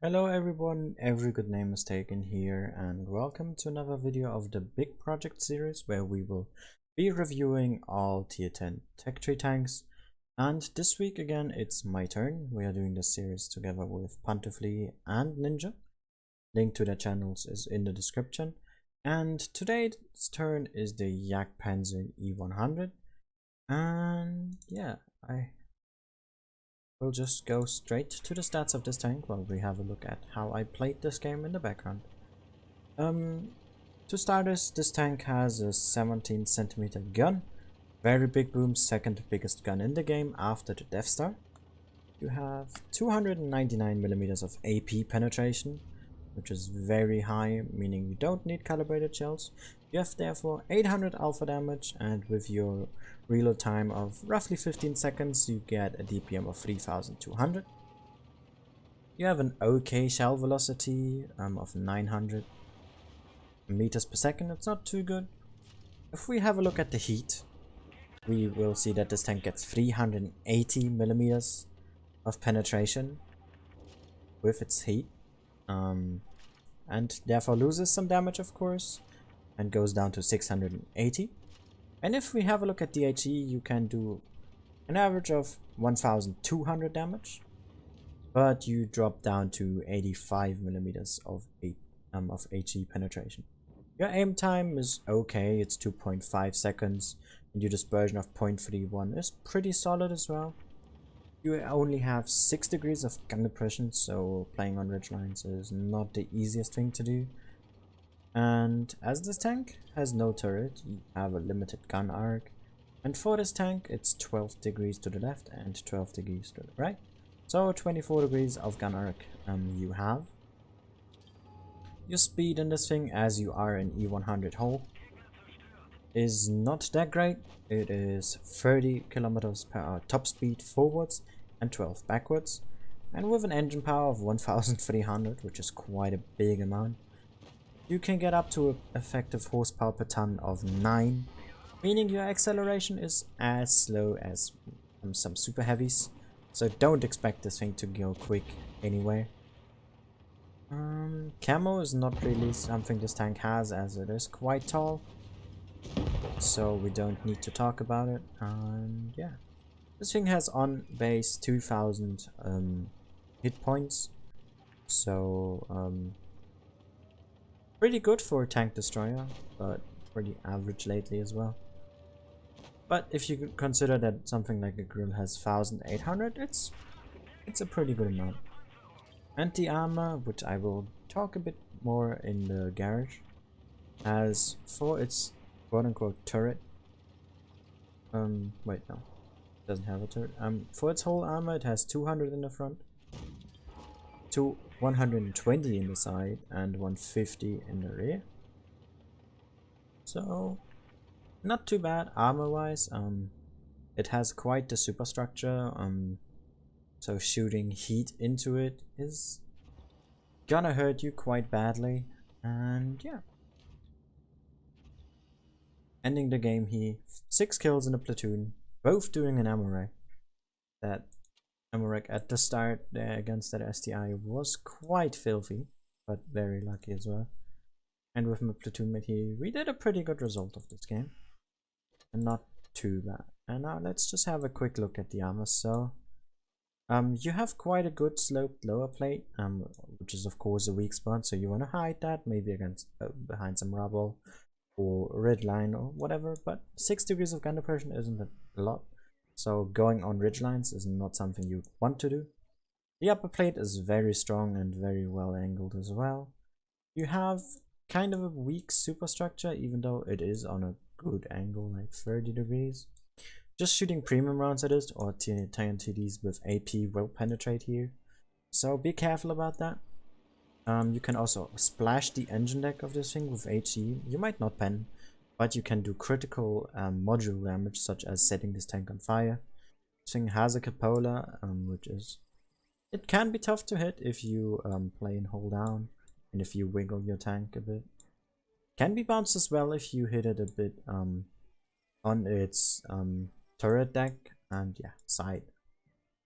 Hello everyone, every good name is taken here, and welcome to another video of the Big Project series where we will be reviewing all tier 10 tech tree tanks. And this week again it's my turn. We are doing this series together with Pantoufleee and Ninja. Link to their channels is in the description. And today's turn is the Yak Panzer E100. And yeah, we'll just go straight to the stats of this tank while we have a look at how I played this game in the background. To start us, this tank has a 17 centimeter gun, very big boom, second biggest gun in the game after the Death Star. You have 299 millimeters of AP penetration, which is very high, meaning you don't need calibrated shells. You have therefore 800 alpha damage, and with your reload time of roughly 15 seconds, you get a DPM of 3200. You have an okay shell velocity of 900 meters per second. It's not too good. If we have a look at the heat, we will see that this tank gets 380 millimeters of penetration with its heat. And therefore loses some damage, of course, and goes down to 680. And if we have a look at DHE, you can do an average of 1200 damage, but you drop down to 85 millimeters of HE penetration. Your aim time is okay, it's 2.5 seconds, and your dispersion of 0.31 is pretty solid as well. You only have 6 degrees of gun depression, so playing on ridgelines is not the easiest thing to do. And as this tank has no turret, you have a limited gun arc. And for this tank, it's 12 degrees to the left and 12 degrees to the right. So 24 degrees of gun arc you have. Your speed in this thing, as you are in E100 hull, is not that great. It is 30 kilometers per hour top speed forwards and 12 backwards, and with an engine power of 1300, which is quite a big amount, you can get up to an effective horsepower per ton of 9, meaning your acceleration is as slow as some super heavies, so don't expect this thing to go quick anyway. Camo is not really something this tank has, as it is quite tall, so we don't need to talk about it. And yeah, this thing has on base 2000 hit points, so pretty good for a tank destroyer, but pretty average lately as well. But if you consider that something like a grill has 1800, it's a pretty good amount. Anti-armor, which I will talk a bit more in the garage, has for its quote-unquote turret, wait, no, it doesn't have a turret. For its whole armor, it has 200 in the front, 120 in the side, and 150 in the rear. So not too bad armor wise. It has quite the superstructure, so shooting heat into it is gonna hurt you quite badly. And yeah, ending the game here, 6 kills in a platoon, both doing an ammo rack. That ammo rack at the start there against that STI was quite filthy, but very lucky as well. And with my platoon mate here, we did a pretty good result of this game, and not too bad. And now let's just have a quick look at the armor. So you have quite a good sloped lower plate, which is of course a weak spot, so you want to hide that, maybe against behind some rubble or ridge line or whatever. But 6 degrees of gun depression isn't a lot, so going on ridge lines is not something you want to do. The upper plate is very strong and very well angled as well. You have kind of a weak superstructure, even though it is on a good angle, like 30 degrees. Just shooting premium rounds at it, or TNTDs with AP will penetrate here, so be careful about that. You can also splash the engine deck of this thing with HE. You might not pen, but you can do critical module damage, such as setting this tank on fire. This thing has a cupola, which is, it can be tough to hit if you play and hold down, and if you wiggle your tank a bit. Can be bounced as well if you hit it a bit on its turret deck, and yeah, side.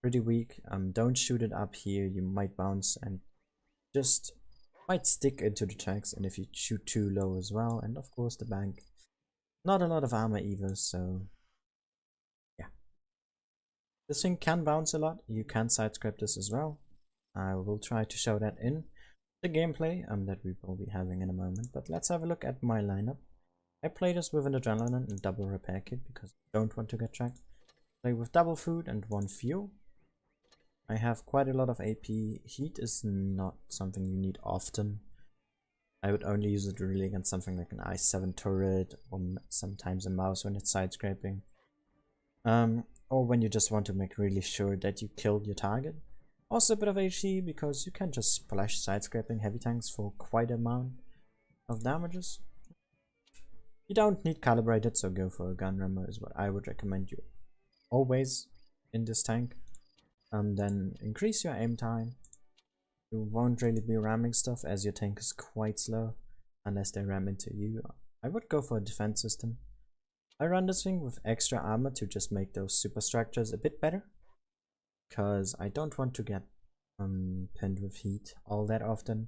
Pretty weak. Don't shoot it up here, you might bounce and just might stick into the tanks, and if you shoot too low as well, and of course the bank, not a lot of armor either, so yeah. This thing can bounce a lot, you can sidescrape this as well. I will try to show that in the gameplay that we will be having in a moment, but let's have a look at my lineup. I play this with an adrenaline and double repair kit because I don't want to get tracked. Play with double food and 1 fuel. I have quite a lot of AP. Heat is not something you need often. I would only use it really against something like an i7 turret or sometimes a mouse when it's side scraping. Or when you just want to make really sure that you killed your target. Also a bit of HE because you can just splash side scraping heavy tanks for quite a amount of damages. You don't need calibrated, so go for a gun rammer is what I would recommend you always in this tank. Then increase your aim time. You won't really be ramming stuff as your tank is quite slow unless they ram into you. I would go for a defense system. I run this thing with extra armor to just make those superstructures a bit better, because I don't want to get pinned with heat all that often.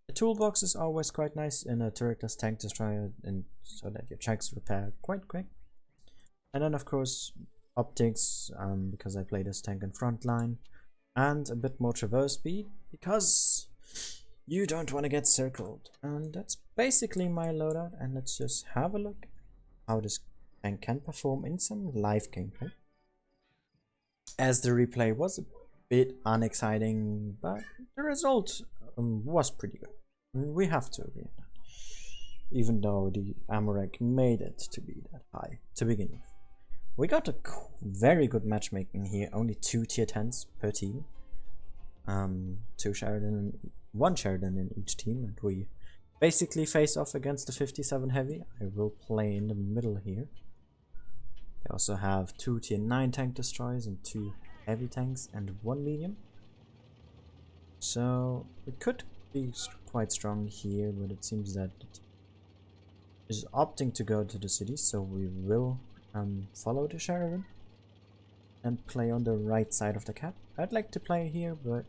The toolbox is always quite nice in a turretless tank destroyer, and so that your tanks repair quite quick. And then of course optics, because I play this tank in front line, and a bit more traverse speed because you don't want to get circled. And that's basically my loadout, and let's just have a look how this tank can perform in some live gameplay. As the replay was a bit unexciting, but the result was pretty good. We have to agree on that. Even though the Amorek made it to be that high to begin with. We got a very good matchmaking here, only 2 tier 10s per team. 2 Sheridan, 1 Sheridan in each team, and we basically face off against the 57 heavy. I will play in the middle here. They also have 2 tier 9 tank destroyers and 2 heavy tanks and 1 medium. So it could be quite strong here, but it seems that it is opting to go to the city, so we will follow the Sheridan and play on the right side of the cap. I'd like to play here, but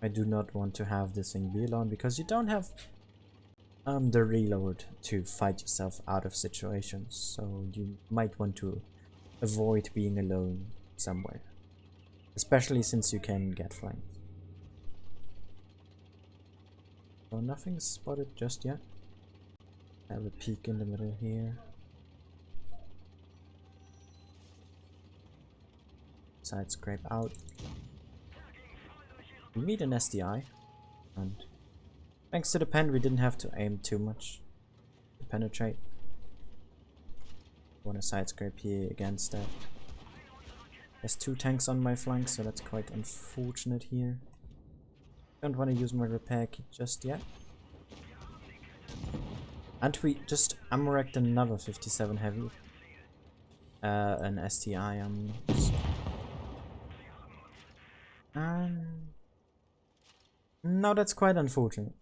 I do not want to have this thing be alone, because you don't have the reload to fight yourself out of situations, so you might want to avoid being alone somewhere, especially since you can get flanked. So nothing's spotted just yet. Have a peek in the middle here. Side scrape out. We meet an SDI, and thanks to the pen we didn't have to aim too much to penetrate. Want to side scrape here against that. There's 2 tanks on my flank, so that's quite unfortunate here. Don't want to use my repair kit just yet. And we just Amorect another 57 heavy. An STI no, that's quite unfortunate.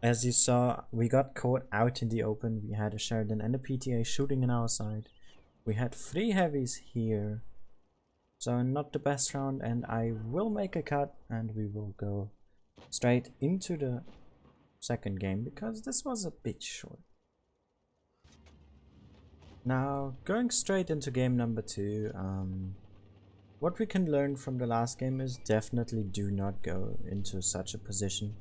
As you saw, we got caught out in the open. We had a Sheridan and a PTA shooting in our side. We had 3 heavies here. So not the best round, and I will make a cut and we will go straight into the second game, because this was a bit short. Now, going straight into game number 2, what we can learn from the last game is definitely do not go into such a position.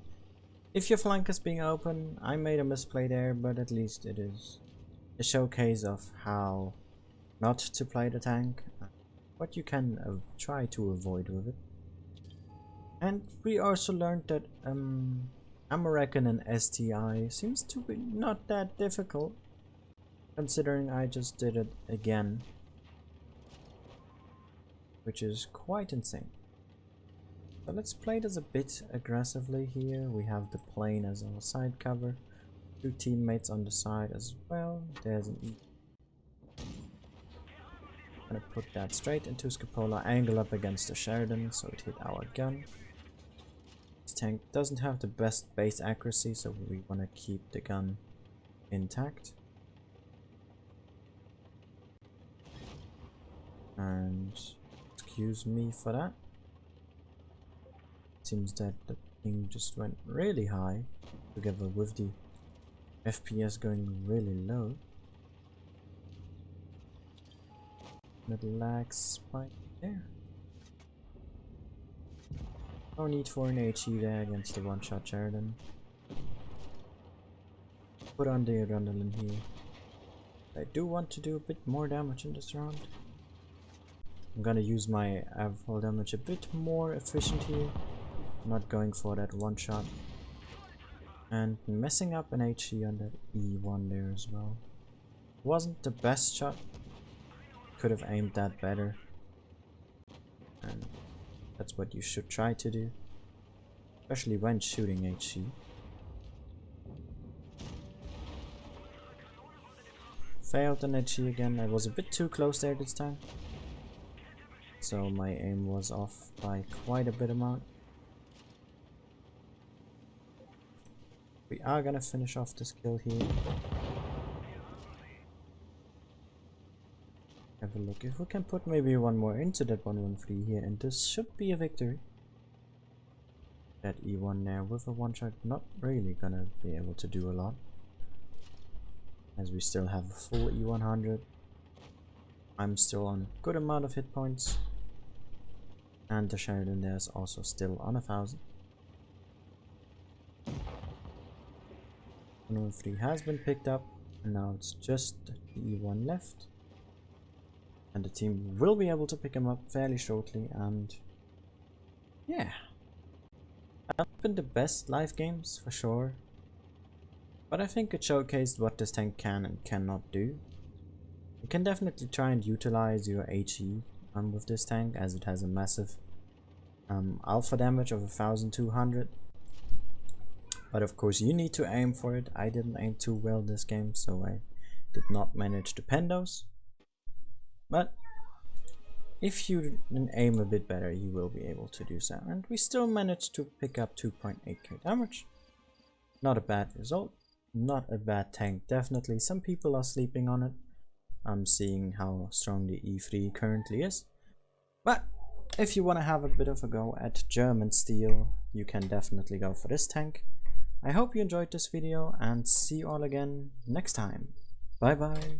If your flank is being open, I made a misplay there, but at least it is a showcase of how not to play the tank, what you can try to avoid with it. And we also learned that American and STI seems to be not that difficult, considering I just did it again, which is quite insane. So let's play this a bit aggressively here. We have the plane as our side cover, 2 teammates on the side as well. There's an E. I'm gonna put that straight into Scapola, angle up against the Sheridan so it hit our gun. This tank doesn't have the best base accuracy, so we want to keep the gun intact. And excuse me for that. seems that the ping just went really high together with the FPS going really low. That lag spike there. No need for an HE there against the one-shot Sheridan. Put on the adrenaline here. I do want to do a bit more damage in this round. I'm gonna use my overall damage a bit more efficient here. Not going for that one shot. And messing up an HE on that E1 there as well. Wasn't the best shot. Could have aimed that better. And that's what you should try to do. Especially when shooting HE. Failed an HE again. I was a bit too close there this time. So my aim was off by quite a bit amount. We are gonna finish off this kill here. Have a look if we can put maybe one more into that 113 here, and this should be a victory. That E1 there with a one shot not really gonna be able to do a lot, as we still have a full E100. I'm still on a good amount of hit points, and the Sheridan there is also still on 1000. 113 has been picked up, and now it's just the E1 left. And the team will be able to pick him up fairly shortly, and yeah. Haven't been the best live games for sure, but I think it showcased what this tank can and cannot do. You can definitely try and utilize your HE with this tank, as it has a massive alpha damage of 1200. But of course you need to aim for it. I didn't aim too well this game, so I did not manage to pen those. But if you aim a bit better, you will be able to do so. And we still managed to pick up 2.8k damage. Not a bad result. Not a bad tank, definitely. Some people are sleeping on it. I'm seeing how strong the E3 currently is. But if you want to have a bit of a go at German steel, you can definitely go for this tank. I hope you enjoyed this video, and see you all again next time. Bye bye.